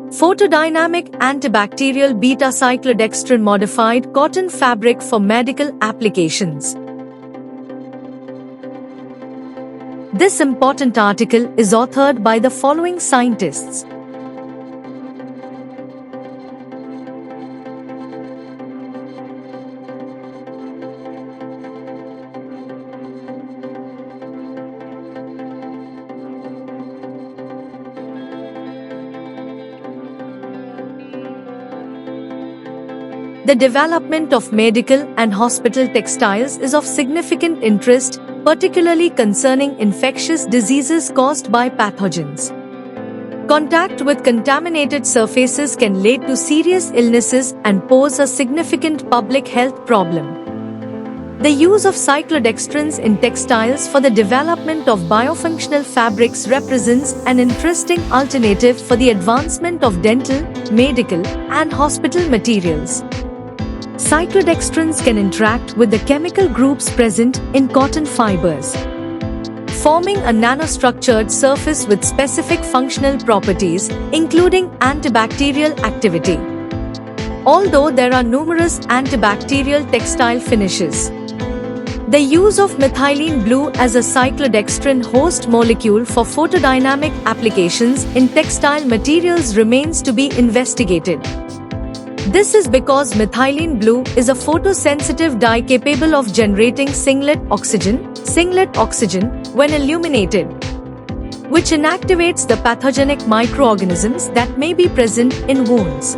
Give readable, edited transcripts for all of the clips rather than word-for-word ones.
Photodynamic antibacterial beta-cyclodextrin modified cotton fabric for medical applications. This important article is authored by the following scientists. The development of medical and hospital textiles is of significant interest, particularly concerning infectious diseases caused by pathogens. Contact with contaminated surfaces can lead to serious illnesses and pose a significant public health problem. The use of cyclodextrins in textiles for the development of biofunctional fabrics represents an interesting alternative for the advancement of dental, medical, and hospital materials. Cyclodextrins can interact with the chemical groups present in cotton fibers, forming a nanostructured surface with specific functional properties, including antibacterial activity. Although there are numerous antibacterial textile finishes, the use of methylene blue as a cyclodextrin host molecule for photodynamic applications in textile materials remains to be investigated. This is because methylene blue is a photosensitive dye capable of generating singlet oxygen when illuminated, which inactivates the pathogenic microorganisms that may be present in wounds.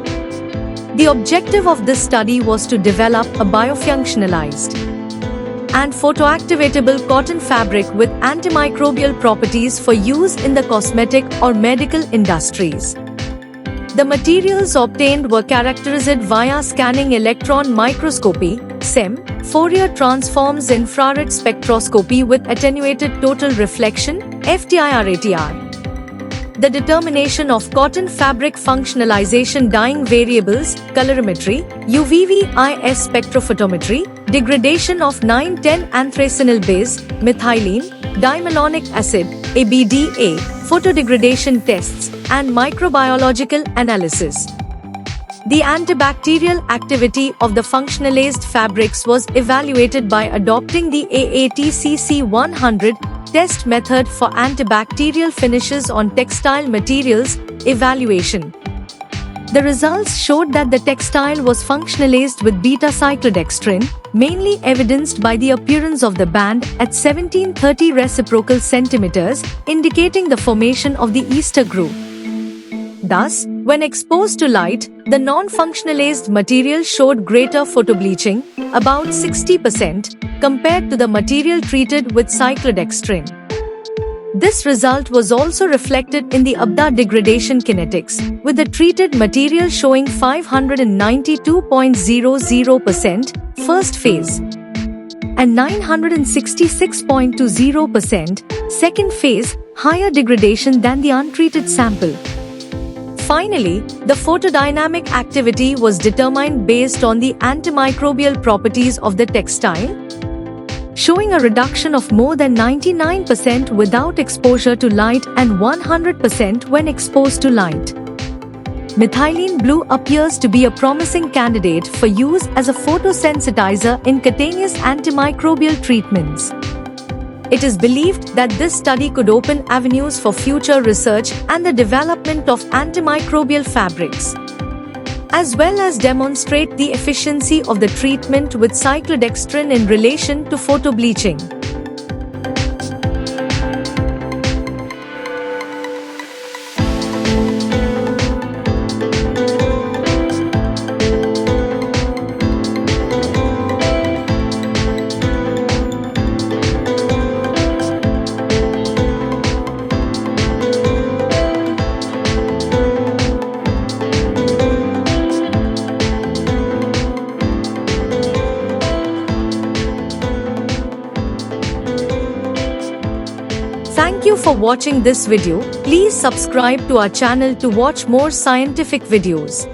The objective of this study was to develop a biofunctionalized and photoactivatable cotton fabric with antimicrobial properties for use in the cosmetic or medical industries. The materials obtained were characterized via scanning electron microscopy (SEM), Fourier transforms infrared spectroscopy with attenuated total reflection (FTIR-ATR). The determination of cotton fabric functionalization dyeing variables, colorimetry, UV-Vis spectrophotometry, degradation of 9,10-anthracinyl base, methylene, dimalonic acid, ABDA, photodegradation tests, and microbiological analysis. The antibacterial activity of the functionalized fabrics was evaluated by adopting the AATCC 100 test method for antibacterial finishes on textile materials evaluation. The results showed that the textile was functionalized with beta-cyclodextrin, mainly evidenced by the appearance of the band at 1730 reciprocal centimeters, indicating the formation of the ester groove. Thus, when exposed to light, the non-functionalized material showed greater photobleaching, about 60%, compared to the material treated with cyclodextrin. This result was also reflected in the Abda degradation kinetics, with the treated material showing 592.00% first phase and 966.20% second phase, higher degradation than the untreated sample. Finally, the photodynamic activity was determined based on the antimicrobial properties of the textile, showing a reduction of more than 99% without exposure to light and 100% when exposed to light. Methylene blue appears to be a promising candidate for use as a photosensitizer in cutaneous antimicrobial treatments. It is believed that this study could open avenues for future research and the development of antimicrobial fabrics, as well as demonstrate the efficiency of the treatment with cyclodextrin in relation to photobleaching. Thank you for watching this video. Please subscribe to our channel to watch more scientific videos.